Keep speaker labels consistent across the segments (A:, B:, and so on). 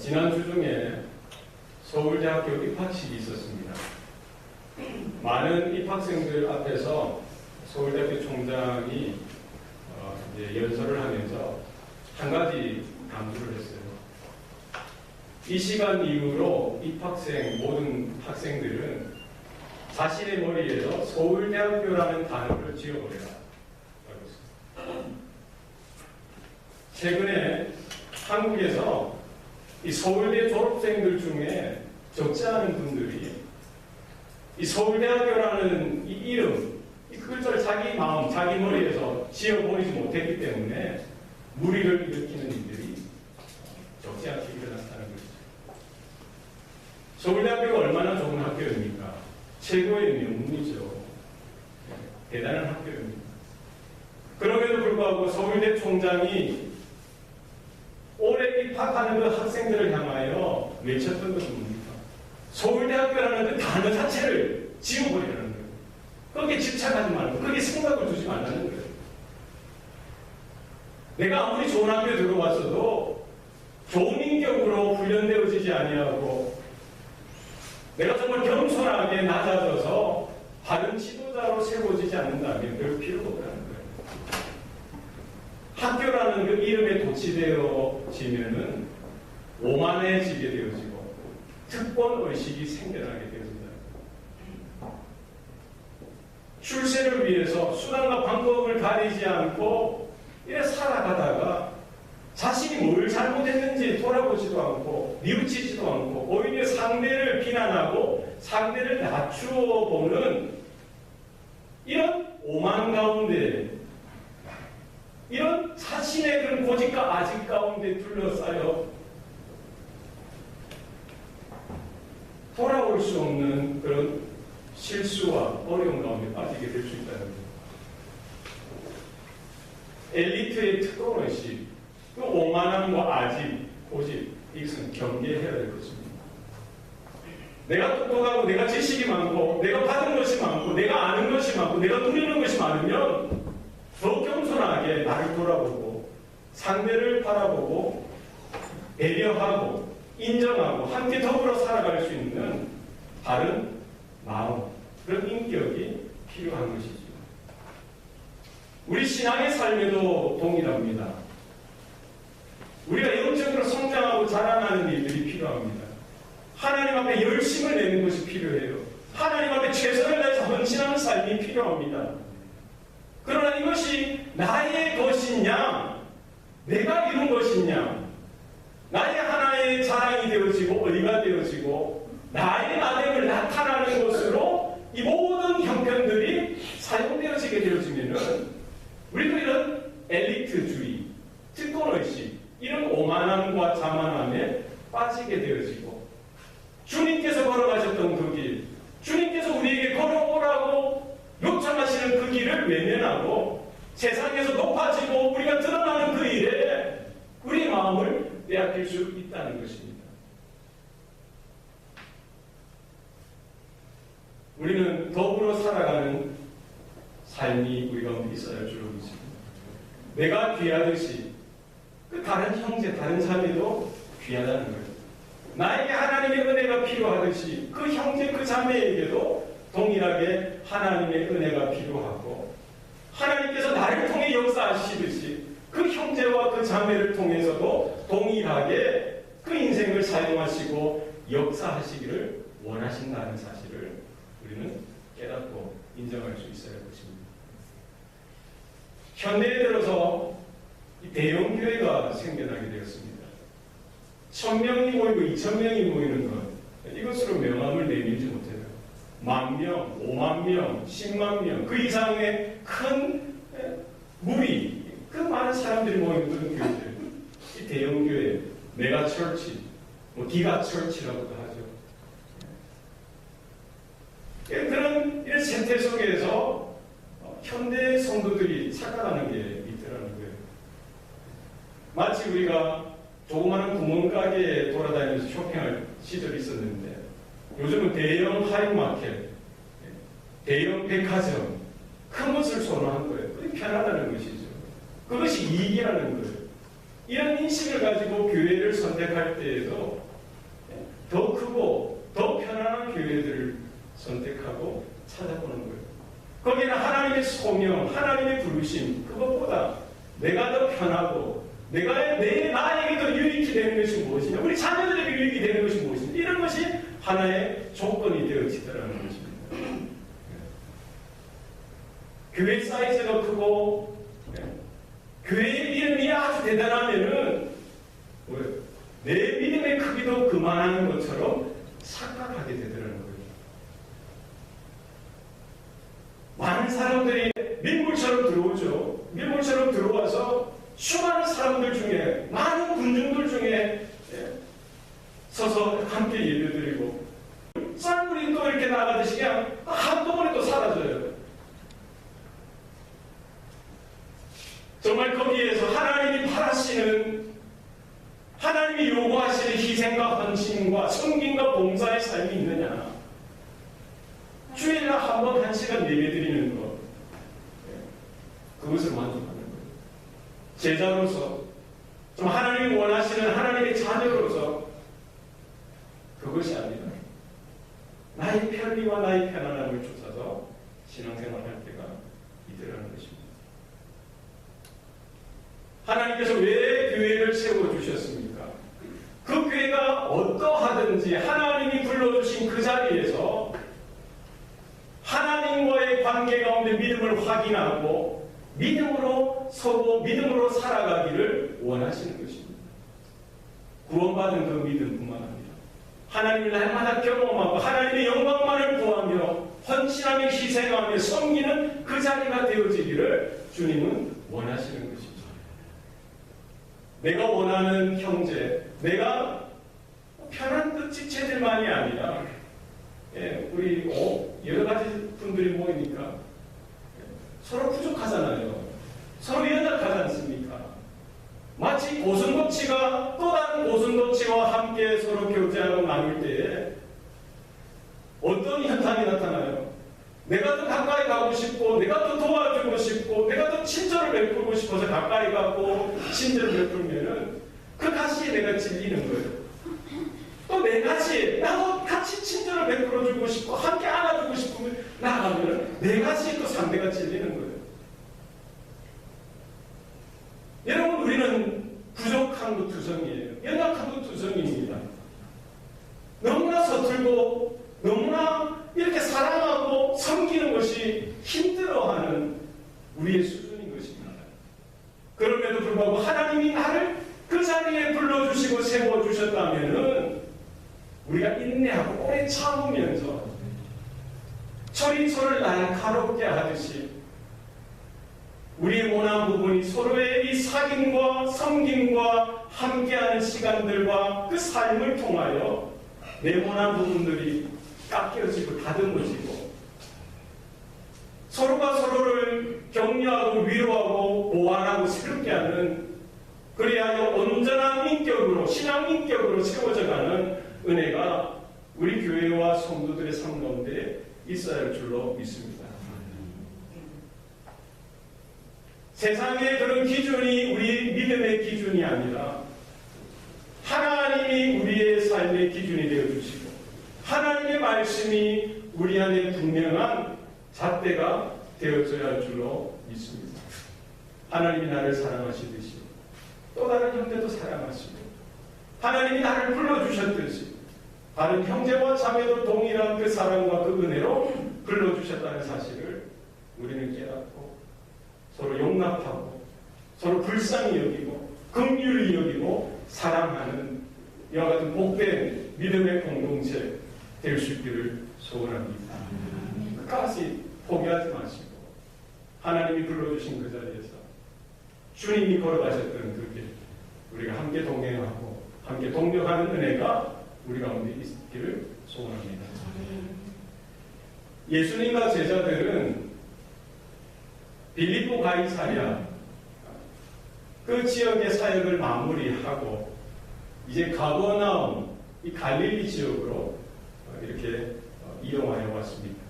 A: 지난주 중에 서울대학교 입학식이 있었습니다. 많은 입학생들 앞에서 서울대학교 총장이 이제 연설을 하면서 한 가지 강조를 했어요. 이 시간 이후로 입학생 모든 학생들은 자신의 머리에서 서울대학교라는 단어를 지어버려라. 최근에 한국에서 이 서울대 졸업생들 중에 적지 않은 분들이 이 서울대학교라는 이 이름, 이 글자를 자기 마음, 자기 머리에서 지어버리지 못했기 때문에 무리를 일으키는 일들이 적지 않게 일어났다는 것이죠. 서울대학교가 얼마나 좋은 학교입니까? 최고의 명문이죠. 대단한 학교입니다. 그럼에도 불구하고 서울대 총장이 올해 입학하는 그 학생들을 향하여 외쳤던 것은 뭡니까? 서울대학교라는 그 단어 자체를 지워버리라는 거예요. 거기에 집착하지 말고, 거기에 생각을 두지 말라는 거예요. 내가 아무리 좋은 학교에 들어왔어도 좋은 인격으로 훈련되어지지 아니하고 내가 정말 겸손하게 낮아져서 바른 지도자로 세워지지 않는다면 별 필요가 없다는 거예요. 학교라는 그 이름에 도취되어지면은 오만해지게 되어지고 특권 의식이 생겨나게 되어진다. 출세를 위해서 수단과 방법을 가리지 않고 이래 살아가다가 자신이 뭘 잘못했는지 돌아보지도 않고 뉘우치지도 않고 오히려 상대를 비난하고 상대를 낮추어 보는 이런 오만 가운데, 이런 자신의 그런 고집과 아집 가운데 둘러싸여 돌아올 수 없는 그런 실수와 어려움 가운데 빠지게 될 수 있다는 거예요. 엘리트의 특권의식, 그 오만함과 아집, 고집, 이것은 경계해야 될 것입니다. 내가 똑똑하고 내가 지식이 많고 내가 받은 것이 많고 내가 아는 것이 많고 내가 누리는 것이 많으면 더 겸손하게 나를 돌아보고 상대를 바라보고 배려하고 인정하고 함께 더불어 살아갈 수 있는 바른 마음, 그런 인격이 필요한 것이죠. 우리 신앙의 삶에도 동일합니다. 우리가 영적으로 성장하고 자라나는 일들이 필요합니다. 하나님 앞에 열심을 내는 것이 필요해요. 하나님 앞에 최선을 다해서 헌신하는 삶이 필요합니다. 그러나 이것이 나의 것이냐, 내가 이룬 것이냐, 나의 하나의 자랑이 되어지고 의가 되어지고 나의 나됨을 나타나는 것으로 이 모든 형편들이 사용되어지게 되어지면은 우리도 이런 엘리트주의, 특권의식, 이런 오만함과 자만함에 빠지게 되어지고 주님께서 걸어가셨던 그 길, 주님께서 우리에게 걸어오라고 요청하시는 그 길을 외면하고 세상에서 높아지고 우리가 드러나는 그 일에 우리의 마음을 빼앗길 수 있다는 것입니다. 우리는 더불어 살아가는 삶이 우리 가운데 있어야 할 줄로 믿습니다. 내가 귀하듯이 그 다른 형제, 다른 자매도 귀하다는 거예요. 나에게 하나님의 은혜가 필요하듯이 그 형제, 그 자매에게도 동일하게 하나님의 은혜가 필요하고 하나님께서 나를 통해 역사하시듯이 그 형제와 그 자매를 통해서도 동일하게 그 인생을 사용하시고 역사하시기를 원하신다는 사실을 우리는 깨닫고 인정할 수 있어야 할 것입니다. 현대에 들어서 이 대형 교회가 생겨나게 되었습니다. 1000명이 모이고 2000명이 모이는 것, 이것으로 명함을 내밀지 못해요. 10,000명, 50,000명, 100,000명, 그 이상의 큰 무리, 그 많은 사람들이 모이는 그런 교회들, 이 대형 교회, 메가 철치, 기가 철치라고도 하죠. 그런 이런 세태 속에서 현대 성도들이 착각하는 게 있더라는 거예요. 마치 우리가 조그마한 구멍가게에 돌아다니면서 쇼핑할 시절이 있었는데 요즘은 대형 하이마켓, 대형 백화점, 큰 것을 선호한 거예요. 그게 편하다는 것이죠. 그것이 이익이라는 거예요. 이런 인식을 가지고 교회를 선택할 때에도 더 크고 더 편안한 교회들을 선택하고 찾아보는 거예요. 거기는 하나님의 소명, 하나님의 부르심, 그것보다 내가 더 편하고 나에게도 유익이 되는 것이 무엇이냐, 우리 자녀들에게 유익이 되는 것이 무엇이냐, 이런 것이 하나의 조건이 되어지더라는 것입니다. 교회 사이즈가 크고 교회의 이름이 아주 대단하면은 내 믿음의 크기도 그만한 것처럼 착각하게 되더라는 거예요. 많은 사람들이 밀물처럼 들어오죠. 밀물처럼 들어와서 수많은 사람들 중에, 많은 군중들 중에 서서 함께 예배드리고 쌀물이 또 이렇게 나가듯이 그냥 한꺼번에 또 사라져요. 정말 거기에서 하나님이 바라시는, 하나님이 요구하시는 희생과 헌신과 섬김과 봉사의 삶이 있느냐. 주일에 한 번 1시간 예배드리는 것, 그것을 만족하는 거예요. 제자로서, 좀 하나님이 원하시는 하나님의 자녀로서 그것이 아니라 나의 편리와 나의 편안함을 쫓아서 신앙생활할 때가 있더라는 것입니다. 하나님께서 왜 교회를 세워주셨습니까? 그 교회가 어떠하든지 하나님이 불러주신 그 자리에서 하나님과의 관계 가운데 믿음을 확인하고 믿음으로 서로 믿음으로 살아가기를 원하시는 것입니다. 구원받은 그 믿음뿐만 아니라 하나님을 날마다 경험하고 하나님의 영광만을 구하며 헌신하며 희생하며 섬기는 그 자리가 되어지기를 주님은 원하시는 것입니다. 내가 원하는 형제, 내가 편한 그 지체들만이 아니라 우리 여러 가지 분들이 모이니까 서로 부족하잖아요. 서로 연약하지 않습니까? 마치 고슴도치가 또 다른 고슴도치와 함께 서로 교제하고 나눌 때에 어떤 현상이 나타나요? 내가 더 가까이 가고 싶고, 내가 더 도와주고 싶고, 내가 더 친절을 베풀고 싶어서 가까이 가고 친절을 베풀면은 그 가시에 내가 찔리는 거예요. 또 내 가시에 나도 같이 친절을 베풀어주고 싶고 함께 안아주고 싶으면 나가면은 내 가시에 또 상대가 찔리는 거예요. 여러분, 우리는 부족한 것 투성이에요. 연약한 것 투성입니다. 너무나 서툴고 너무나 이렇게 사랑하고 섬기는 것이 힘들어하는 우리의 수준인 것입니다. 그럼에도 불구하고 하나님이 나를 그 자리에 불러주시고 세워주셨다면은 우리가 인내하고 오래 참으면서 철이 철을 날카롭게 하듯이 우리의 원한 부분이 서로의 이 사귐과 섬김과 함께하는 시간들과 그 삶을 통하여 내 원한 부분들이 깎여지고 다듬어지고 서로가 서로를 격려하고 위로하고 보완하고 새롭게 하는, 그리하여 온전한 인격으로, 신앙 인격으로 세워져가는 은혜가 우리 교회와 성도들의 삶 가운데 있어야 할 줄로 믿습니다. 세상의 그런 기준이 우리 믿음의 기준이 아니라 하나님이 우리의 삶의 기준이 되어주시고 하나님의 말씀이 우리 안에 분명한 잣대가 되어져야 할 줄로 믿습니다. 하나님이 나를 사랑하시듯이 또 다른 형제도 사랑하시고 하나님이 나를 불러주셨듯이 다른 형제와 자매도 동일한 그 사랑과 그 은혜로 불러주셨다는 사실을 우리는 깨닫고 서로 용납하고 서로 불쌍히 여기고 긍휼히 여기고 사랑하는 이와 같은 복된 믿음의 공동체 될 수 있기를 소원합니다. 끝까지 포기하지 마시고 하나님이 불러주신 그 자리에서 주님이 걸어가셨던 그 길 우리가 함께 동행하고 함께 동력하는 은혜가 우리 가운데 있기를 소원합니다. 예수님과 제자들은 빌립보 가이사랴 그 지역의 사역을 마무리하고 이제 가버나움 이 갈릴리 지역으로 이렇게 이동하여 왔습니다.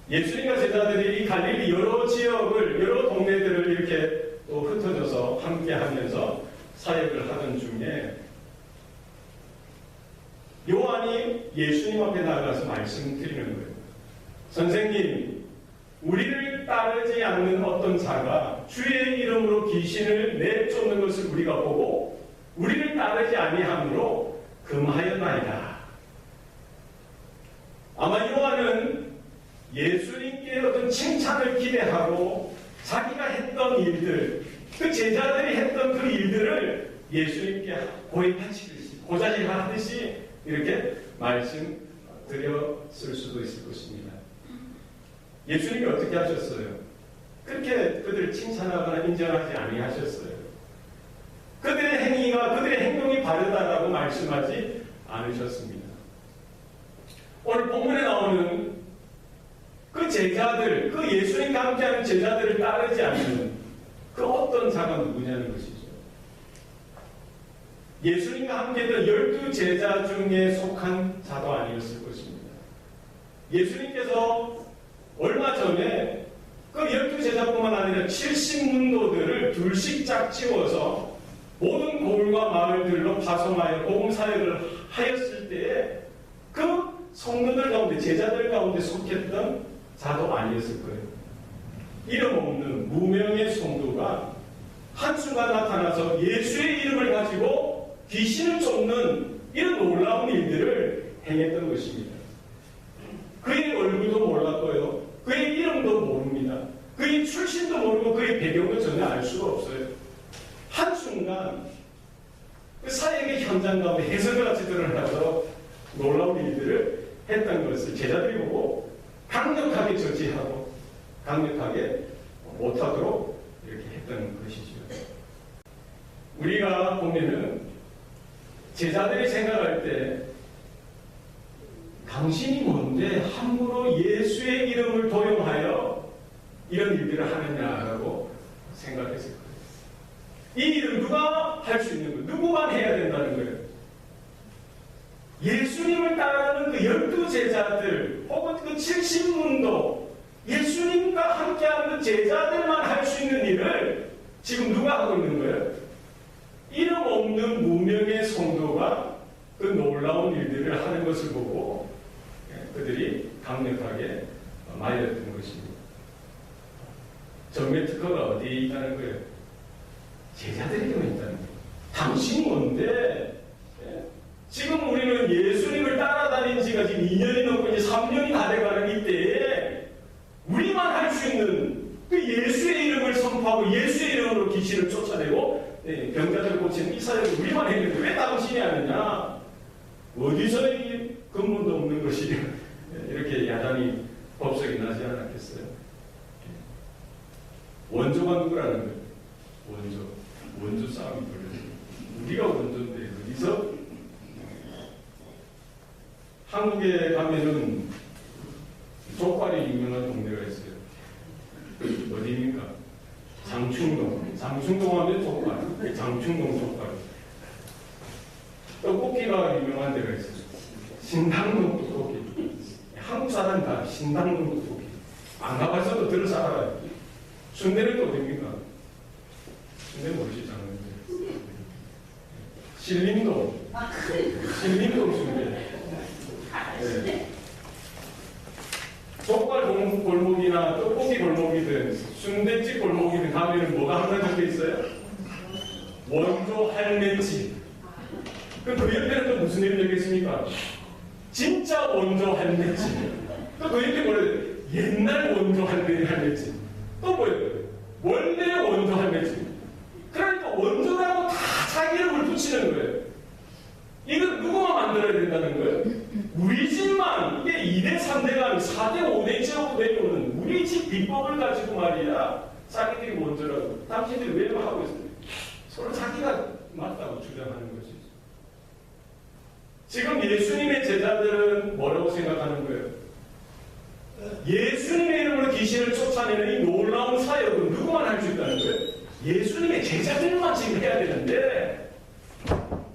A: 예수님과 제자들이 이 갈릴리 여러 지역을, 여러 동네들을 이렇게 또 흩어져서 함께 하면서 사역을 하던 중에 요한이 예수님 앞에 나가서 말씀드리는 거예요. 선생님, 우리를 따르지 않는 어떤 자가 주의 이름으로 귀신을 내쫓는 것을 우리가 보고 우리를 따르지 아니함으로 금하였나이다. 아마 요한은 예수님께 어떤 칭찬을 기대하고 자기가 했던 일들, 그 제자들이 했던 그 일들을 예수님께 고해바치듯이, 고자질하듯이 이렇게 말씀드렸을 수도 있을 것입니다. 예수님이 어떻게 하셨어요? 그렇게 그들을 칭찬하거나 인정하지 아니하셨어요. 그들의 행위가, 그들의 행동이 바르다라고 말씀하지 않으셨습니다. 오늘 본문에 나오는 그 제자들, 그 예수님과 함께하는 제자들을 따르지 않는 그 어떤 자가 누구냐는 것이죠. 예수님과 함께했던 12제자 중에 속한 자도 아니었을 것입니다. 예수님께서 얼마 전에 그 12제자뿐만 아니라 70문도들을 둘씩 짝지워서 모든 고을과 마을들로 파송하여 복음사역을 하였을 때에 그 성도들 가운데, 제자들 가운데 속했던 자도 아니었을 거예요. 이름 없는 무명의 성도가 한순간 나타나서 예수의 이름을 가지고 귀신을 쫓는 이런 놀라운 일들을 행했던 것입니다. 그의 얼굴도 몰랐고요. 그의 이름도 모릅니다. 그의 출신도 모르고 그의 배경도 전혀 알 수가 없어요. 한순간 그 사역의 현장 가운데 해석같이 드러나서 놀라운 일들을 했던 것을 제자들이 보고 강력하게 저지하고 강력하게 못하도록 이렇게 했던 것이죠. 우리가 보면은 제자들이 생각할 때 당신이 뭔데 함부로 예수의 이름을 도용하여 이런 일들을 하느냐라고 생각했을 거예요. 이 일을 누가 할 수 있는 거예요? 누구만 해야 된다는 거예요? 예수님을 따르는 그 12제자들 혹은 그 70문도 예수님과 함께하는 그 제자들만 할 수 있는 일을 지금 누가 하고 있는 거예요? 이름 없는 무명의 성도가 그 놀라운 일들을 하는 것을 보고 그들이 강력하게 말렸던 것입니다. 정매 특허가 어디에 있다는 거예요? 제자들에게만 있다는 거예요. 당신이 뭔데? 지금 우리는 예수님을 따라다닌 지가 지금 2년이 넘고 이제 3년이 다 돼가는 이때에 우리만 할 수 있는 그 예수의 이름을 선포하고 예수의 이름으로 귀신을 쫓아내고 병자들 고치는 이 사역을 우리만 했는데 왜 당신이 하느냐? 어디서 이 근본도 없는 것이 이렇게 야단이 법석이 나지 않았겠어요? 원조가 누구라는 거예요? 원조 싸움이 벌어져요. 우리가 원조인데 어디서? 한국에 가면은 족발이 유명한 동네가 있어요. 어디입니까? 장충동. 장충동 하면 족발. 장충동 족발. 떡볶이가 유명한 데가 있어요. 신당동 떡볶이. 한국 사람 다 신당동 떡볶이. 안 가봐서도 들어서 알아요. 순대는 또 어디입니까? 순대 모르시잖아요. 신림동. 신림동 순대. 네. 족발 골목이나 떡볶이 골목이든 순대집 골목이든 가면은 뭐가 항상 적혀 있어요? 원조 할매집. 그럼 그 옆에는 또 무슨 이름 적혀있습니까? 진짜 원조 할매집. 또 그 옆에 뭐래요? 옛날 원조 할매집. 또 뭐예요? 원래 원조 할매집. 그러니까 원조라고 다 자기 이름을 붙이는 거예요. 이건 누구만 만들어야 된다는 거예요? 우리 집만, 이게 2대, 3대가 4대, 5대째로 내려오는 우리 집 비법을 가지고 말이야. 자기들이 원조라고. 당신들이 왜 하고 있어요? 서로 자기가 맞다고 주장하는 것이죠. 지금 예수님의 제자들은 뭐라고 생각하는 거예요? 예수님의 이름으로 귀신을 쫓아내는 이 놀라운 사역은 누구만 할 수 있다는 거예요? 예수님의 제자들만 지금 해야 되는데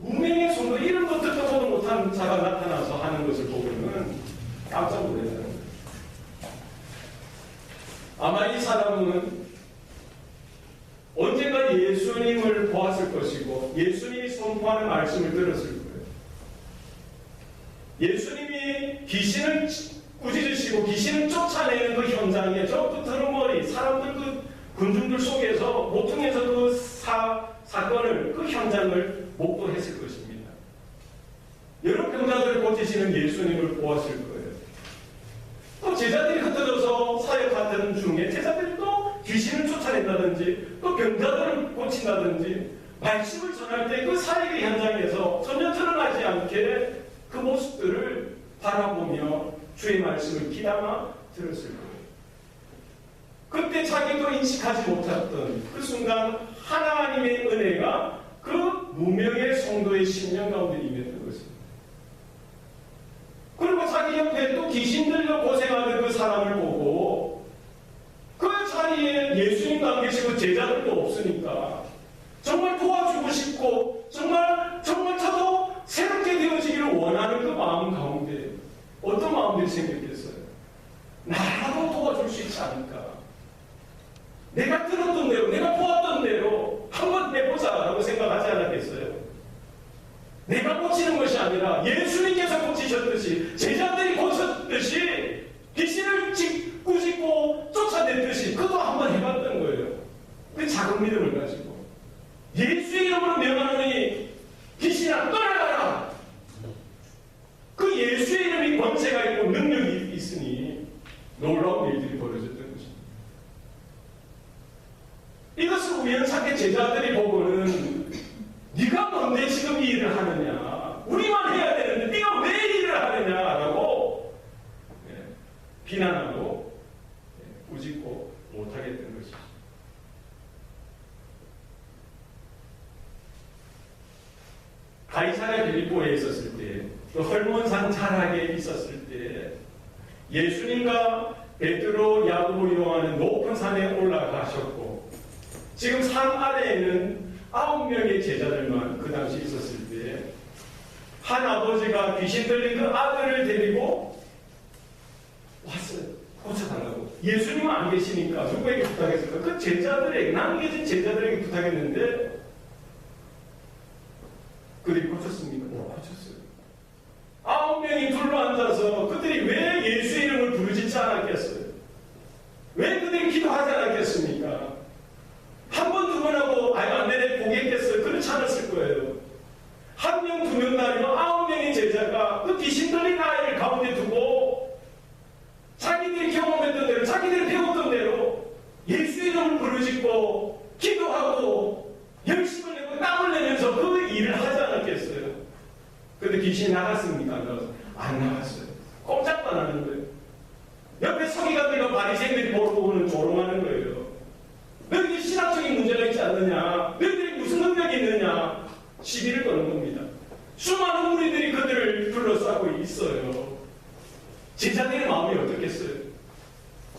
A: 무명의 성도 이름도 듣고도 못한 자가 나타나서 하는 것을 보고는 깜짝 놀랐다는 거예요. 아마 이 사람은 언젠가 구하는 말씀을 들었을 거예요. 예수님이 귀신을 꾸짖으시고 귀신을 쫓아내는 그 현장에 저 드러머리 사람들 그 군중들 속에서 모퉁에서 그 사건을 그 현장을 목도했을 것입니다. 여러 병자들을 고치시는 예수님을 보았을 거예요. 또 제자들이 흩어져서 사역하던 중에 제자들이 또 귀신을 쫓아낸다든지 또 병자들을 고친다든지 말씀을 전할 때 그 사역의 현장에서 전혀 드러나지 않게 그 모습들을 바라보며 주의 말씀을 귀담아 들었을 거예요. 그때 자기도 인식하지 못했던 그 순간 하나님의 은혜가 그 무명의 성도의 심령 가운데 임했던 것입니다. 그리고 자기 옆에 또 귀신 들려 고생하는 그 사람을 보고 그 자리에 예수님도 안 계시고 제자들도 없으니까 정말 도와주고 싶고 정말 저도 새롭게 되어지기를 원하는 그 마음 가운데 어떤 마음들이 생겼겠어요? 나라도 도와줄 수 있지 않을까? 내가 들었던 대로, 내가 보았던 대로 한번 해보자라고 생각하지 않았겠어요? 내가 고치는 것이 아니라 예수님께서 고치셨듯이 제자들이 고쳤듯이 귀신을 꾸짖고 쫓아냈듯이 그것도 한번 해봤던 거예요. 그 작은 믿음을 가지고 예수의 이름으로 명하노니 귀신아 떠나가라. 그 예수의 이름이 권세가 있고 능력이 있으니 놀라운 일들이 벌어졌던 것입니다. 이것을 우연찮게 제자들이 보고는 네가 뭔데 지금 이 일을 하느냐, 우리만 해야 되는데 네가 왜 일을 하느냐라고 비난하고 꾸짖고 못하겠던 것이죠. 가이사랴 빌립보에 있었을 때, 그 헐몬산 자락에 있었을 때 예수님과 베드로, 야고보, 요한은 높은 산에 올라가셨고 지금 산 아래에는 9명의 제자들만 그 당시 있었을 때 한 아버지가 귀신 들린 그 아들을 데리고 왔어요. 고쳐달라고. 예수님은 안 계시니까 누구에게 부탁했을까? 그 제자들에게, 남겨진 제자들에게 부탁했는데 그들이 고쳤습니까? 고쳤어요. 9명이 둘러앉아서 그들이 왜 예수의 이름을 부르짖지 않았겠어요? 왜 그들이 기도하지 않았겠습니까? 한 번, 두 번 하고 아유 안 되네 보겠겠어요? 그렇지 않았을 거예요. 한 명, 두 명 아니면 9명의 제자가 그 귀신 들린 아이를 가운데 두고 자기들이 경험했던 대로, 자기들이 배웠던 대로 예수의 이름을 부르짖고 기도하고 열심을 내고 땀을 내면서 그 일을 하지 않았겠어요? 근데 귀신이 나갔습니까? 안 나갔어요? 안 나갔어요. 꼼짝도 안 하는 거예요. 옆에 서기관들과 바리새인들이 보고는 조롱하는 거예요. 너희들이 신학적인 문제가 있지 않느냐? 너희들이 무슨 능력이 있느냐? 시비를 거는 겁니다. 수많은 무리들이 그들을 둘러싸고 있어요. 제자들의 마음이 어떻겠어요?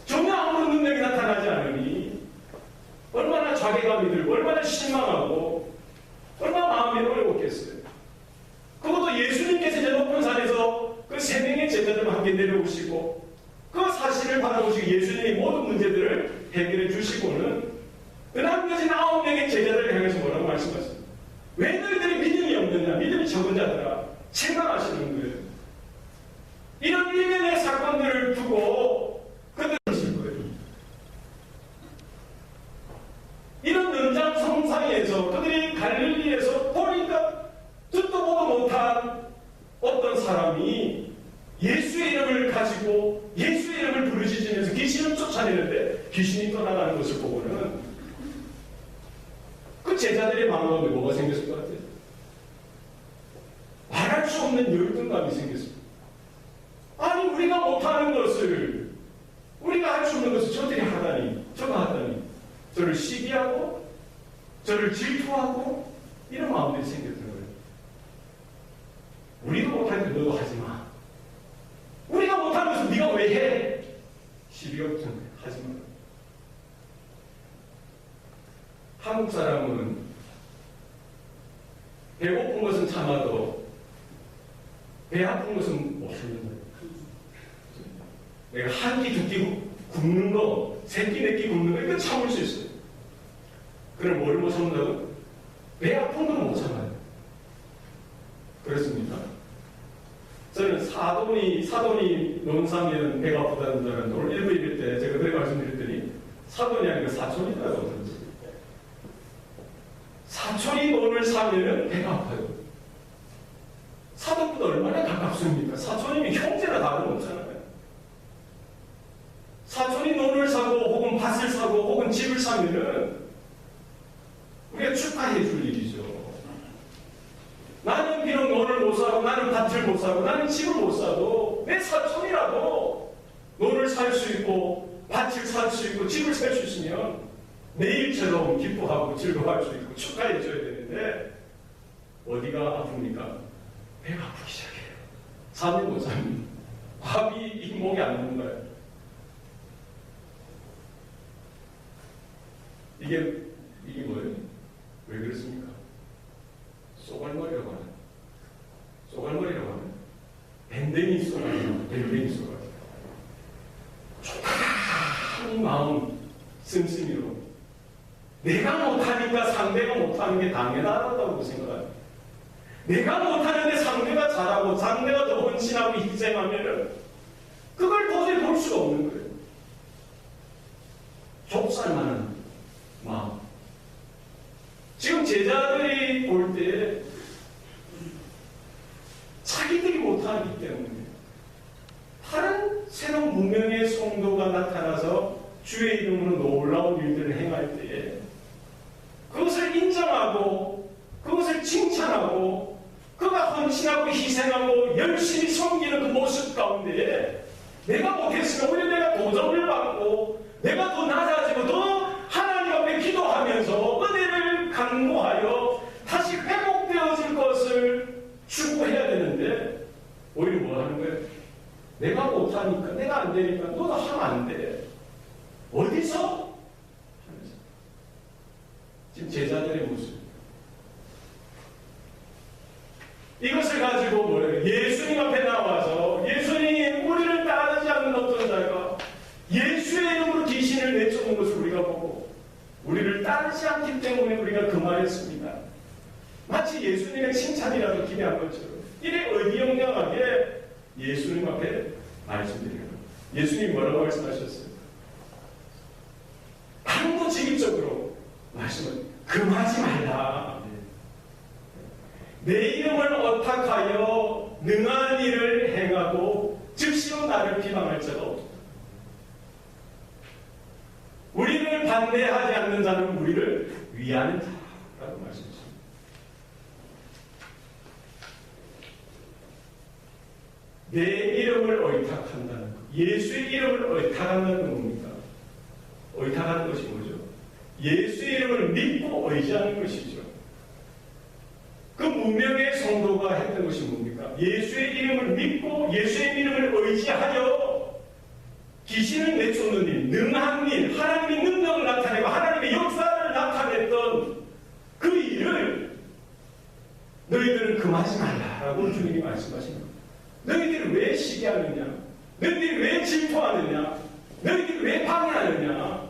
A: 전혀 아무런 능력이 나타나지 않으니 얼마나 자괴감이 들고 얼마나 실망하고 얼마나 마음이 어려웠겠어요. 그것도 예수님께서 이제 높은 산에서 그 3명의 제자들과 함께 내려오시고 그 사실을 바라보시고 예수님이 모든 문제들을 해결해 주시고는 그 남겨진 9명의 제자들을 향해서 뭐라고 말씀하십니까? 왜 너희들이 믿음이 없느냐? 믿음이 적은 자들아. 생각하시는 거예요. 이런 일련의 사건들을 두고 그들을 하실 거예요. 이런 연장성상에서 그들이 갈릴리에서 보니까 듣도 보도 못한 어떤 사람이 예수의 이름을 가지고 예수의 이름을 부르짖으면서 귀신을 쫓아내는데 귀신이 떠나가는 것을 보고는 그 제자들의 마음 가운데 뭐가 생겼을 것 같아요? 말할 수 없는 열등감이 생겼습니다. 아니 우리가 못하는 것을 우리가 할 수 없는 것을 저들이 하다니 저가 하다니 저를 시기하고 저를 질투하고 이런 마음들이 생겼던 거예요. 우리도 못하니까 너도 하지 마. 우리가 못하는 것을 네가 왜 해? 시비가 붙은 거예요. 하지 마. 한국 사람은 배고픈 것은 참아도 배 아픈 것은 못 참는 거예요. 내가 한 끼, 두 끼 굶는 거, 세 끼, 네 끼 굶는 거, 이거 참을 수 있어요. 그럼 뭘 못 참는다고? 배 아픈 건 못 참아요. 그렇습니다. 저는 사돈이 논사면 배가 아프다는 줄 알았는데 오늘 일부 읽을 때 제가 그렇게 말씀드렸더니 사돈이 아니고 사촌이라고 하더라고요. 사촌이 논을 사면은 배가 아파요. 사돈보다 얼마나 가깝습니까? 사촌이면 형제나 다름없잖아요. 사촌이 논을 사고 혹은 밭을 사고 혹은 집을 사면은 우리가 축하해 줄 일이죠. 나는 비록 논을 못 사고 나는 밭을 못 사고 나는 집을 못 사도 내 사촌이라도 논을 살 수 있고 밭을 살 수 있고 집을 살 수 있으면 내일처럼 기뻐하고 즐거워할 수 있고 축하해 줘야 되는데 어디가 아픕니까? 배가 아프기 시작해요. 잠이 못 잡니다. 밥이 입목이 안 되는 거예요. 이게 뭐예요? 왜 그렇습니까? 쏘갈머리라고 하는 쏘갈머리라고 하는 밴댕이 쏘갈머리, 밴댕이 쏘갈머리. 촉촉한 마음 씀씀이로 내가 못하니까 상대가 못하는 게 당연하다고 생각해요. 내가 못하는데 상대가 잘하고 상대가 더 헌신하고 희생하면은 그걸 도저히 볼 수가 없는 거예요. 좁쌀만한 마음. 지금 제자들이 볼 때 자기들이 못하기 때문에 다른 새로운 무명의 성도가 나타나서 주의 이름으로 놀라운 일들을 행할 때에 그것을 인정하고 그것을 칭찬하고 그가 헌신하고 희생하고 열심히 섬기는 그 모습 가운데 내가 못했으면 오히려 내가 도전을 받고 내가 더 낮아지고 더 하나님 앞에 기도하면서 은혜를 간구하여 다시 회복되어질 것을 추구해야 되는데 오히려 뭐 하는 거예요? 내가 못하니까 내가 안 되니까 너도 하면 안 돼. 어디서? 하면서 지금 제자들의 모습 이것을 가지고 뭐예요? 예수님 앞에 나와서 예수님 우리를 따르지 않는 어떤 자가 예수의 이름으로 귀신을 내쫓는 것을 우리가 보고 우리를 따르지 않기 때문에 우리가 그 말했습니다. 마치 예수님의 칭찬이라도 기대한 것처럼 이래 의기영양하게 예수님 앞에 말씀드려요. 예수님 뭐라고 말씀하셨어요? 강도직입적으로 말씀을 금하지 말라. 내 이름을 어탁하여 능한 일을 행하고 즉시로 나를 비방할 자가 없다. 우리를 반대하지 않는 자는 우리를 위하는 자라고 말씀하십니다. 내 이름을 의탁한다는 것. 예수의 이름을 의탁한다는 건 뭡니까? 의탁하는 것이 뭐죠? 예수의 이름을 믿고 의지하는 것이죠. 그 무명의 성도가 했던 것이 뭡니까? 예수의 이름을 믿고 예수의 이름을 의지하여 귀신을 내쫓는 일, 능한 일, 하나님의 능력을 나타내고 하나님의 역사를 나타냈던 그 일을 너희들은 금하지 말라라고 주님이 말씀하십니다. 너희들이 왜 시기하느냐? 너희들이 왜 질투하느냐? 너희들이 왜 방해하느냐?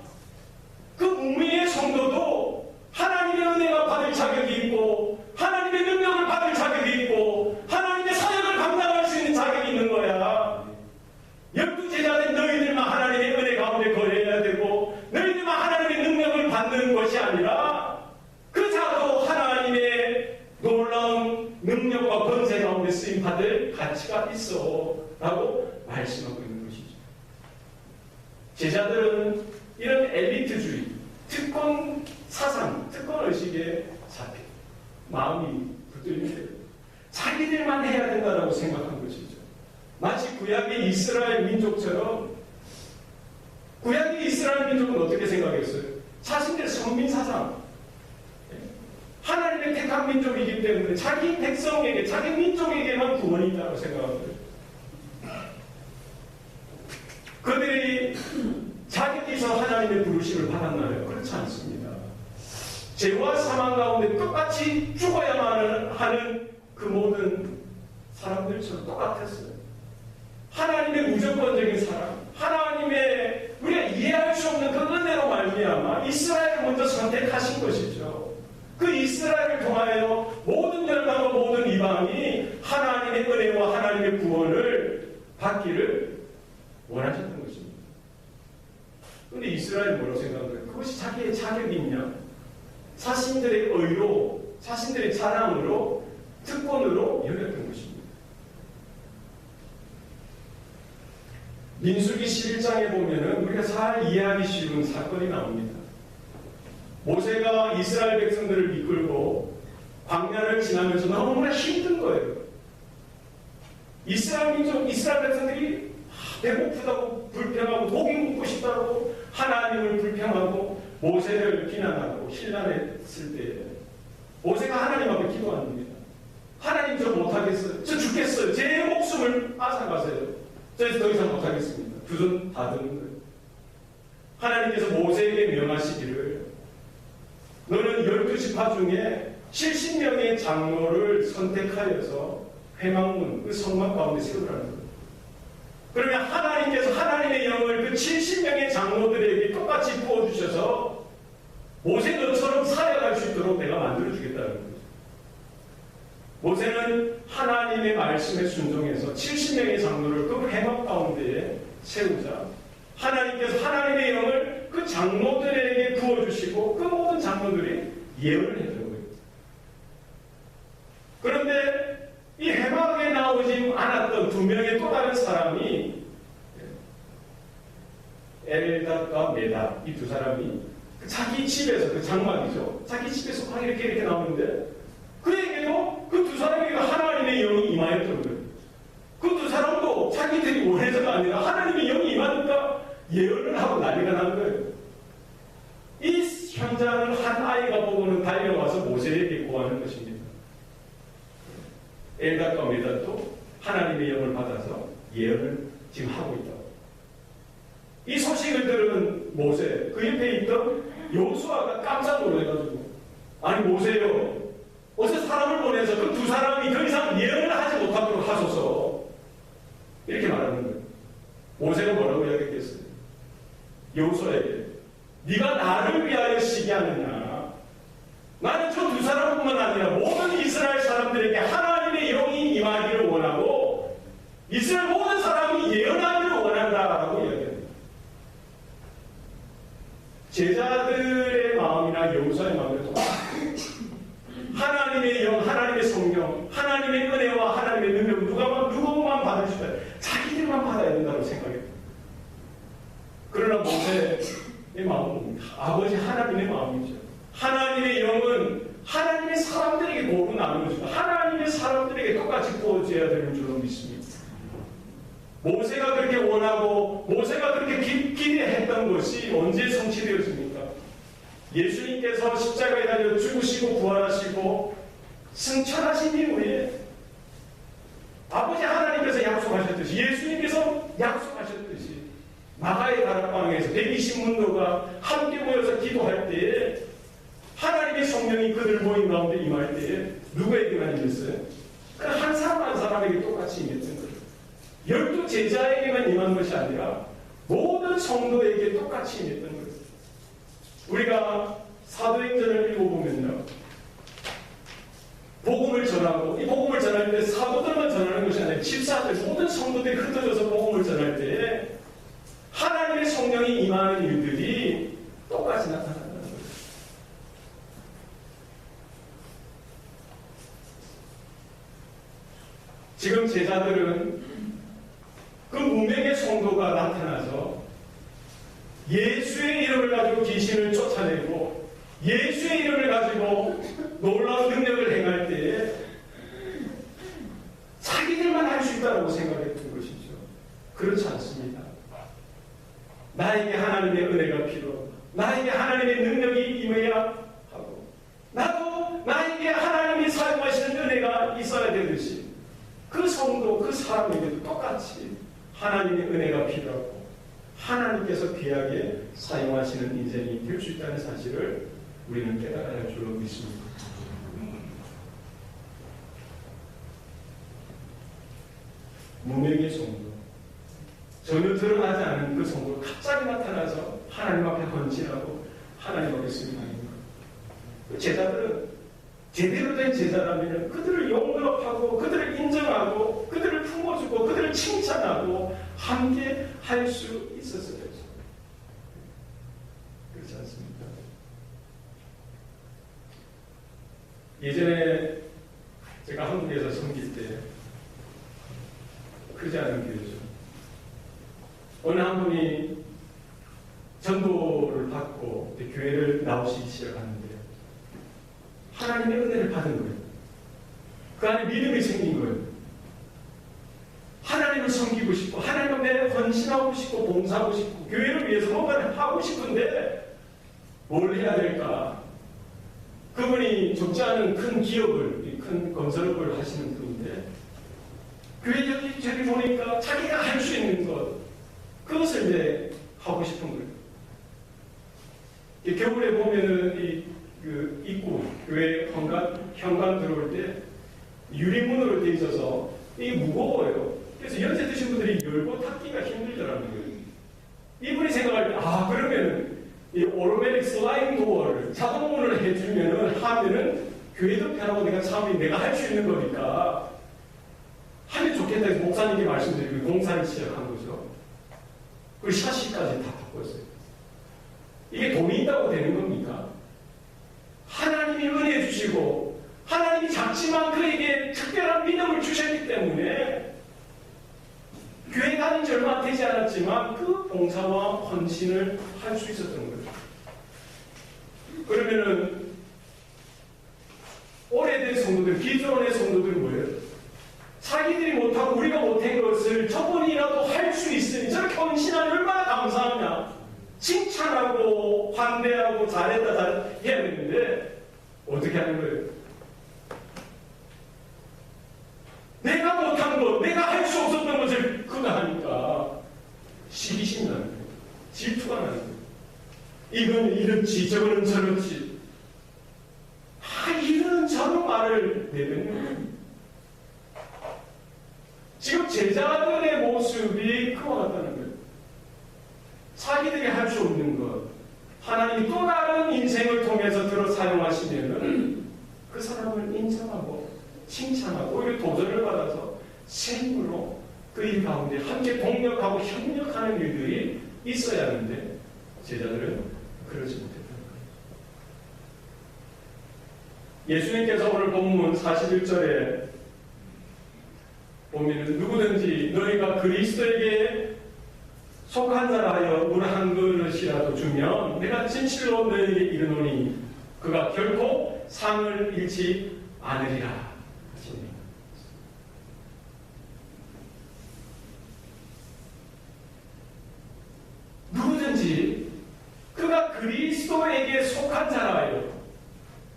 A: 그 무명의 성도도 하나님의 은혜가 받을 자격이 있고 하나님의 능력을 받을 자격이 있고 하나님의 사역을 감당할 수 있는 자격이 있는 거야. 12제자된 너희들만 하나님의 은혜 가운데 거해야 되고 너희들만 하나님의 능력을 받는 것이 아니라 그 자도 하나님의 놀라운 능력과 권세 가운데 쓰임받을 가치가 있어 라고 말씀하고 있는 것이죠. 제자들은 이런 엘리트주의, 특권 사상, 특권 의식에 잡혀 마음이 붙들리는데 자기들만 해야 된다라고 생각한 것이죠. 마치 구약의 이스라엘 민족처럼 구약의 이스라엘 민족은 어떻게 생각했어요? 자신들의 선민 사상, 하나님의 택한 민족이기 때문에 자기 백성에게, 자기 민족에게만 구원이 있다고 생각합니다. 그들이 자기께서 하나님의 부르심을 받았나요? 그렇지 않습니다. 죄와 사망 가운데 똑같이 죽어야만 하는 그 모든 사람들처럼 똑같았어요. 하나님의 무조건적인 사랑, 하나님의 우리가 이해할 수 없는 그 은혜로 말미암아 이스라엘을 먼저 선택하신 것이죠. 그 이스라엘을 통하여 모든 열방과 모든 이방이 하나님의 은혜와 하나님의 구원을 받기를 원하셨던 것입니다. 그런데 이스라엘이 뭐라고 생각해요? 그것이 자기의 자격이 있냐? 자신들의 의로, 자신들의 자랑으로, 특권으로 여겼던 것입니다. 민수기 11장에 보면은 우리가 잘 이해하기 쉬운 사건이 나옵니다. 모세가 이스라엘 백성들을 이끌고 광야를 지나면서 너무나 힘든 거예요. 이스라엘 민족, 이스라엘 백성들이 배고프다고 불평하고 고기 먹고 싶다고 하나님을 불평하고 모세를 비난하고 신난했을 때 모세가 하나님 앞에 기도합니다. 하나님 저 못하겠어요. 저 죽겠어요. 제 목숨을 앗아가세요. 저 더 이상 못하겠습니다. 두 손 다 드는 거예요. 하나님께서 모세에게 명하시기를 너는 12지파 중에 70명의 장로를 선택하여서 회막문, 그 성막 가운데 세우라는 거예요. 그러면 하나님께서 하나님의 영을 그 70명의 장로들에게 똑같이 부어주셔서 모세 너처럼 사역할 수 있도록 내가 만들어주겠다는 거죠. 모세는 하나님의 말씀에 순종해서 70명의 장로를 그 회막 가운데에 세우자 하나님께서 하나님의 영을 그 장로들에게 부어주시고 그 모든 장로들이 예언을 해준 거예요. 그런데 이 회막에 나오지 않았던 두 명의 또 다른 사람이 엘닷과 메다, 이 두 사람이 자기 집에서, 그 장막이죠. 자기 집에서 막 이렇게 나오는데 그에게도 그 두 사람에게도 하나님의 영이 임하였던 거예요. 그 두 사람도 자기들이 원해서가 아니라 하나님의 영이 임하니까 예언을 하고 난리가 난 거예요. 이 현장을 한 아이가 보고는 달려와서 모세에게 고하는 것입니다. 엘닷과 메닷도 하나님의 영을 받아서 예언을 지금 하고 있다고. 이 소식을 들은 모세, 그 옆에 있던 여호수아가 깜짝 놀라가지고 아니 모세요, 어서 사람을 보내서 그 두 사람이 더 이상 예언을 하지 못하도록 하소서 이렇게 말하는 거예요. 모세가 뭐라고 이야기했겠어요? 여호수아에게 네가 나를 위하여 시기하느냐? 나는 저 두 사람뿐만 아니라 모든 이스라엘 사람들에게 하나님의 영이 임하기를 원하고 이스라엘 모든 사람이 예언하기를 원한다라고 이야기합니다. 제자들의 마음이나 여호수아의 마음이 똑같아요. 하나님의 영, 하나님의 성령, 하나님의 은혜와 하나님의 능력 누구만 받을 수 있다. 자기들만 받아야 된다고 생각해요. 그러나 모세의 마음은 아버지 하나님의 마음이죠. 하나님의 영은 하나님의 사람들에게 고루 나누어주고 하나님의 사람들에게 똑같이 부어줘야 되는 줄로 믿습니다. 모세가 그렇게 원하고 모세가 그렇게 기대했던 것이 언제 성취되었습니까? 예수님께서 십자가에 달려 죽으시고 부활하시고 승천하신 이후에 아버지 하나님께서 약속하셨듯이 예수님께서 약속하셨듯이 마가의 다락방에서 120문도가 함께 모여서 기도할 때에 하나님의 성령이 그들 모임 가운데 임할 때에 누구에게만 임했어요? 그 한 사람 한 사람에게 똑같이 임했던 거예요. 12 제자에게만 임한 것이 아니라 모든 성도에게 똑같이 임했던 거예요. 우리가 사도행전을 읽어보면요, 복음을 전하고 이 복음을 전할 때 사도들만 전하는 것이 아니라 집사들 모든 성도들이 흩어져서 복음을 전할 때 하나님의 성령이 임하는 일들이 똑같이 나타난다는 거예요. 지금 제자들은 그 무명의 성도가 나타나서 예수의 이름을 가지고 귀신을 쫓아내고 예수의 이름을 가지고 놀라운 능력을 행할 때에 자기들만 할 수 있다고 생각했던 것이죠. 그렇지 않습니다. 나에게 하나님의 은혜가 필요하고 나에게 하나님의 능력이 임해야 하고 나도 나에게 하나님이 사용하시는 은혜가 있어야 되듯이 그 성도, 그 사람에게도 똑같이 하나님의 은혜가 필요하고 하나님께서 귀하게 사용하시는 인생이 될 수 있다는 사실을 우리는 깨달아야 할 줄로 믿습니다. 무명의 성도, 전혀 드러나지 않은 그 성도가 갑자기 나타나서 하나님 앞에 헌신하고 하나님 앞에 승리하는 것. 제자들은 제대로 된 제자라면 그들을 용납하고 그들을 인정하고 예전에 제가 한국에서 섬길 때 크지 않은 교회죠. 어느 한 분이 전도를 받고 교회를 나오시기 시작하는데 하나님의 은혜를 받은 거예요. 그 안에 믿음이 생긴 거예요. 하나님을 섬기고 싶고 하나님 앞에 헌신하고 싶고 봉사하고 싶고 교회를 위해서 뭔가를 하고 싶은데 뭘 해야 될까? 그분이 적지 않은 큰 기업을, 큰 건설업을 하시는 분인데 교회 저기 보니까 자기가 할 수 있는 것, 그것을 이제 하고 싶은 거예요. 겨울에 보면은 그 입구, 교회 현관 들어올 때 유리문으로 되어 있어서 이게 무거워요. 그래서 연세 드신 분들이 열고 닫기가 힘들더라고요. 이분이 생각할 때, 그러면 이 오토매틱 슬라이딩 도어를 자동문을 하면은 교회도 편하고 내가 할 수 있는 거니까 하면 좋겠다 해서 목사님께 말씀드리고 공사를 시작한 거죠. 그 샤시까지 다 바꿨어요. 이게 돈이 있다고 되는 겁니까? 하나님이 은혜 주시고 하나님이 작지만 그에게 특별한 믿음을 주셨기 때문에 교회 다닌 지 얼마 되지 않았지만 그 봉사와 헌신을 할 수 있었던 거죠. 그러면은 오래된 성도들, 기존의 성도들은 뭐예요? 자기들이 못하고 우리가 못한 것을 저분이라도 할 수 있으니 저렇게 헌신하면 얼마나 감사하냐. 칭찬하고 환대하고 잘했다 해야 되는데 어떻게 하는 거예요? 내가 못한 것, 내가 할 수 없었던 것을 그가 하니까 시기심이 나는 거예요. 질투가 나는 거예요. 이건 이렇지, 저거는 저렇지. 이런 저런 말을 내면 지금 제자들의 모습이 그와 같다는 거예요. 자기들이 할 수 없는 것, 하나님이 또 다른 인생을 통해서 들어 사용하시면 그 사람을 인정하고 칭찬하고 오히려 도전을 받아서 새 힘으로 그 일 가운데 함께 동력하고 협력하는 일들이 있어야 하는데 제자들은 그러지 못했다는 거예요. 예수님께서 오늘 본문 41절에 보면 누구든지 너희가 그리스도에게 속한 자라 하여 물 한 그릇이라도 주면 내가 진실로 너희에게 이르노니 그가 결코 상을 잃지 않으리라. 누구든지 그가 그리스도에게 속한 자라 하여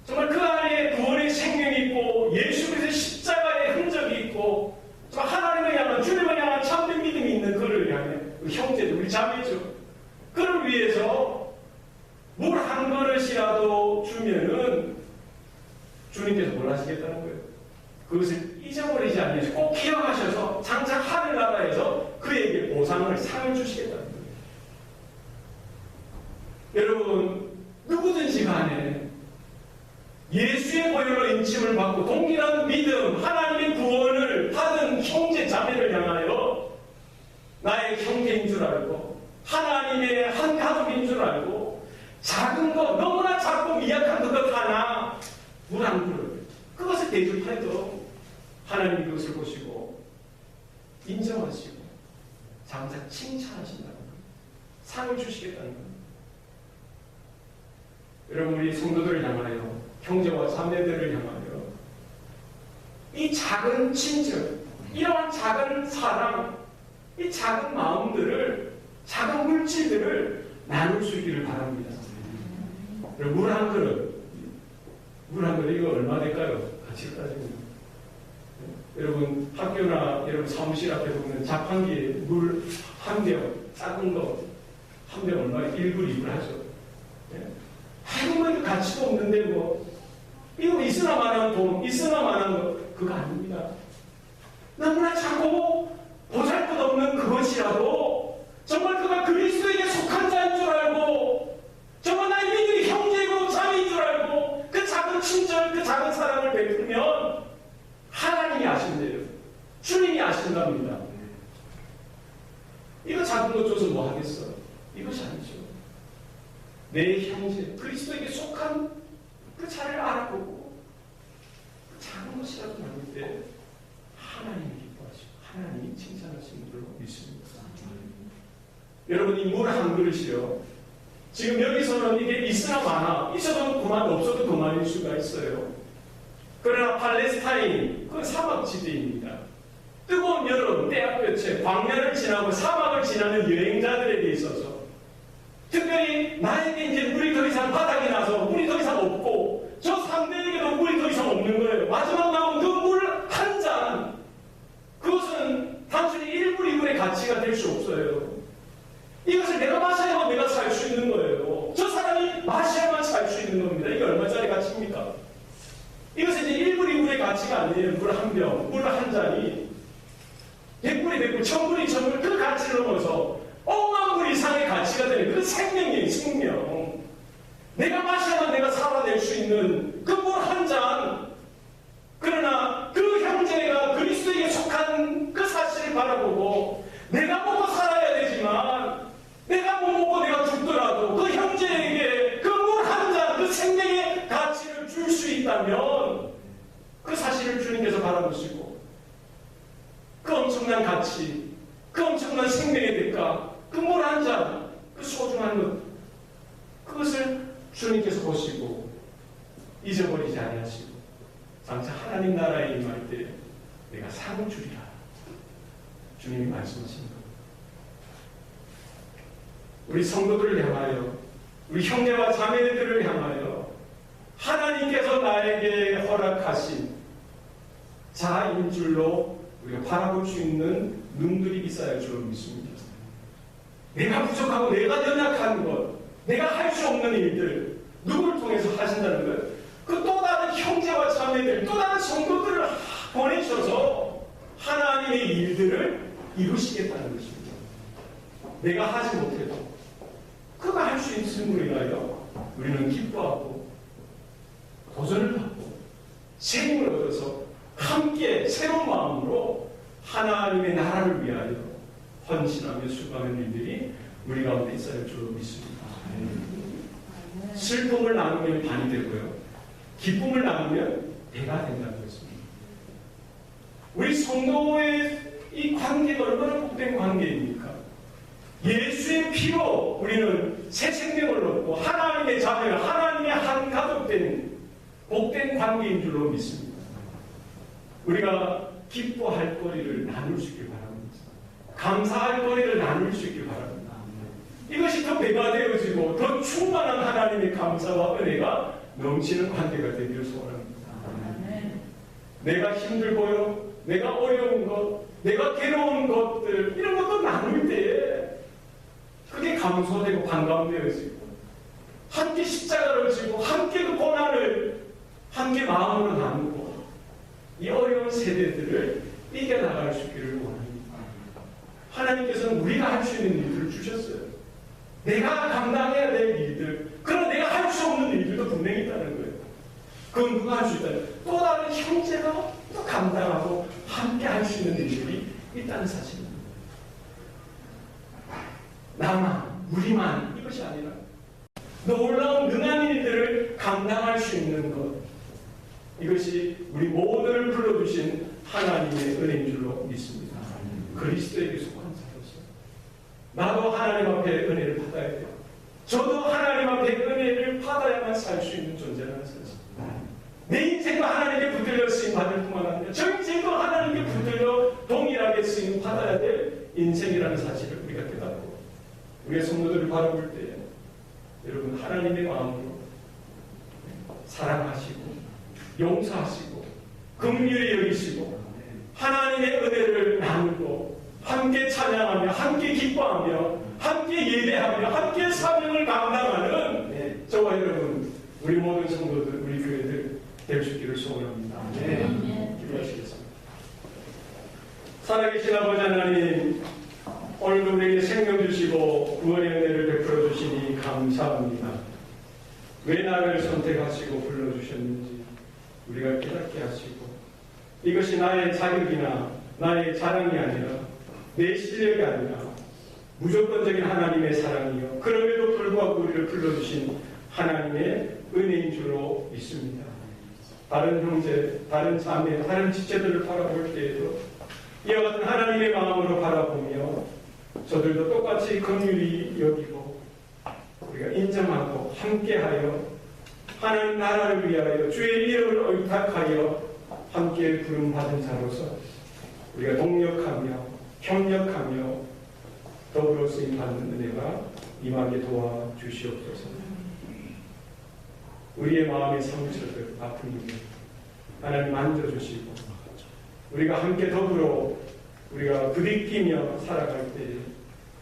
A: 정말 그 안에 구원의 생명이 있고 예수 그리스도의 십자가의 흔적이 있고 하나님을 향한 주님을 향한 참된 믿음이 있는 그를 향해 형제들, 우리 자매죠. 그를 위해서 물 한 그릇이라도 주면은 주님께서 뭘 하시겠다는 거예요? 그것을 잊어버리지 않으시고 꼭 기억하셔서 장차 하늘나라에서 그에게 보상을, 상을 주시겠다는 거예요. 여러분, 누구든지 간에 예수의 보혈로 인침을 받고 동일한 믿음, 하나님의 구원을 받은 형제 자매를 향하여 나의 형제인 줄 알고 하나님의 한 가족인 줄 알고 작은 것, 너무나 작고 미약한 그것 하나 물 한 그릇 그것을 대접해도 하나님이 그것을 보시고 인정하시고 장차 칭찬하신다는 거예요. 상을 주시겠다는 거예요. 여러분, 우리 성도들을 향하여 형제와 자매들을 향하여 이 작은 친절, 이러한 작은 사랑, 이 작은 마음들을, 작은 물질들을 나눌 수 있기를 바랍니다. 물 한 그릇, 이거 얼마 될까요? 같이 따지면. 여러분, 학교나 여러분 사무실 앞에 보면 자판기에 물 한 병, 작은 거, 한 병 얼마에 1불, 2불 하죠. 하루만 가치가 없는데 이거 있으나 마나한 돈, 있으나 마나한 것, 그거 아닙니다. 너무나 작고 보잘것없는 그것이라도 정말 그가 그리스도에게 속한 자인 줄 알고 정말 나의 믿음이 형제고 자매인 줄 알고 그 작은 친절, 그 작은 사랑을 베풀면 하나님이 아신대요. 주님이 아신답니다. 이거 작은 것 줘서 뭐 하겠어? 이것이 아니죠. 내 형제, 그리스도에게 속한 그 자를 알아보고 작은 것이라도 나눌 때 하나님이 기뻐하시고 하나님이 칭찬하시는 줄로 믿습니다. 여러분, 이 물 한 그릇이요, 지금 여기서는 이게 있으나 마나, 있어도 그만 없어도 그만일 수가 있어요. 그러나 팔레스타인, 그건 사막지대입니다. 뜨거운 여름, 때압볕에 광야를 지나고 사막을 지나는 여행자들에게 있어서, 특별히 나에게 이제 물이 더 이상 바닥이 나서 물이 더 이상 없고 저 상대에게도 물이 더 이상 없는 거예요. 마지막 남은 그 물 한 잔, 그것은 단순히 1불, 2불의 가치가 될 수 없어요. 이것을 내가 마셔야만 내가 살 수 있는 거예요. 저 사람이 마셔야만 살 수 있는 겁니다. 이게 얼마짜리 가치입니까? 이것은 이제 1불, 2불의 가치가 아니에요. 물 한 병, 물 한 잔이 100불이 100불, 1000불이 1000불, 그 가치를 넘어서 억만 불 이상의 가치가 되는 그 생명이에요. 생명. 내가 마셔야만 내가 살아낼 수 있는 그 물 한 잔. 그러나 그 형제가 그리스도에게 속한 그 사실을 바라보고 내가 먹고 살아야 되지만 내가 못 먹고 내가 죽더라도 그 형제에게 그 물 한 잔, 그 생명의 가치를 줄 수 있다면 그 사실을 주님께서 바라보시고 그 엄청난 가치, 그 엄청난 생명의 대가, 그 물 한 잔, 그 소중한 것, 그것을 주님께서 보시고 잊어버리지 아니하시고 장차 하나님 나라에 임할 때 내가 상을 주리라 주님이 말씀하신 것. 우리 성도들을 향하여, 우리 형제와 자매들을 향하여 하나님께서 나에게 허락하신 자인 줄로 우리가 바라볼 수 있는 눈들이 있어야 할 줄로 믿습니다. 내가 부족하고 내가 연약한 것, 내가 할 수 없는 일들, 누구를 통해서 하신다는 것, 그 또 다른 형제와 자매들, 또 다른 성도들을 보내셔서 하나님의 일들을 이루시겠다는 것입니다. 내가 하지 못해도 그가 할 수 있음으로 인하여 우리는 기뻐하고 도전을 받고 책임을 얻어서 함께 새로운 마음으로 하나님의 나라를 위하여 헌신하며 수고하는 일들이 우리 가운데 있어야 할 줄로 믿습니다. 슬픔을 나누면 반이 되고요, 기쁨을 나누면 배가 된다는 것입니다. 우리 성도의 이 관계가 얼마나 복된 관계입니까? 예수의 피로 우리는 새 생명을 얻고 하나님의 자녀, 하나님의 한 가족된 복된 관계인 줄로 믿습니다. 우리가 기뻐할 거리를 나눌 수 있길 바랍니다. 감사할 거리를 나눌 수 있길 바랍니다. 이것이 더 배가 되어지고 더 충만한 하나님의 감사와 은혜가 넘치는 관계가 되기를 소원합니다. 내가 힘들고요, 내가 어려운 것, 내가 괴로운 것들, 이런 것도 나눌 때에 그게 감소되고 반감되어지고 함께 십자가를 지고 함께 그 고난을 함께 마음으로 나누고 이 어려운 세대들을 이겨나갈 수 있기를 원합니다. 하나님께서는 우리가 할 수 있는 일들을 주셨어요. 내가 감당해야 될 일들, 그러나 내가 할 수 없는 일들도 분명히 있다는 거예요. 그건 누가 할 수 있다는, 또 다른 형제가 또 감당하고 함께 할 수 있는 일들이 있다는 사실입니다. 나만, 우리만, 이것이 아니라 놀라운 능한 일들을 감당할 수 있는 것, 이것이 우리 모두를 불러주신 하나님의 은혜인 줄로 믿습니다. 그리스도에게 속한 자로서 나도 하나님 앞에 은혜를 받아야 돼요. 저도 하나님 앞에 은혜를 받아야만 살 수 있는 존재라는 사실. 내 인생도 하나님께 붙들려 쓰임 받을 뿐만 아니라 저 인생도 하나님께 붙들려 동일하게 쓰임 받아야 될 인생이라는 사실을 우리가 깨닫고 우리의 성도들을 바라볼 때 여러분 하나님의 마음으로 사랑하시고 용서하시고 긍휼히 여기시고 하나님의 은혜를 나누고 함께 찬양하며 함께 기뻐하며 함께 예배하며 함께 사명을 감당하는 저와 여러분 우리 모든 성도들 우리 교회들 될 수 있기를 소원합니다. 기도하시겠습니다. 살아계신 아버지 하나님, 오늘도 우리에게 생명 주시고 구원의 은혜를 베풀어 주시니 감사합니다. 왜 나를 선택하시고 불러주셨는지 우리가 깨닫게 하시고 이것이 나의 자격이나 나의 자랑이 아니라 내 실력이 아니라 무조건적인 하나님의 사랑이요 그럼에도 불구하고 우리를 불러주신 하나님의 은혜인 줄로 믿습니다. 다른 형제, 다른 자매, 다른 지체들을 바라볼 때에도 이와 같은 하나님의 마음으로 바라보며 저들도 똑같이 긍휼히 여기고 우리가 인정하고 함께하여 하나님 나라를 위하여 주의 이름을 의탁하여 함께 부름받은 자로서 우리가 동력하며 협력하며 더불어 쓰임받는 은혜가 임하게 도와주시옵소서. 우리의 마음의 상처들, 아픔들 하나님 만져주시고 우리가 함께 더불어 우리가 부딪히며 살아갈 때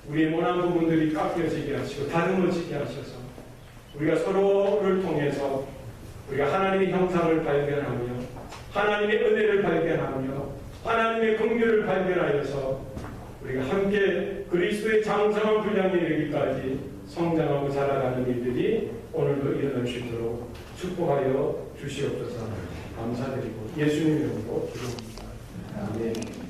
A: 우리의 모난 부분들이 깎여지게 하시고 다듬어지게 하셔서 우리가 서로를 통해서 우리가 하나님의 형상을 발견하며 하나님의 은혜를 발견하며 하나님의 긍휼을 발견하여서 우리가 함께 그리스도의 장성한 분량에 이르기까지 성장하고 자라가는 일들이 오늘도 일어날 수 있도록 축복하여 주시옵소서. 감사드리고 예수님의 이름으로 기도합니다. 아멘.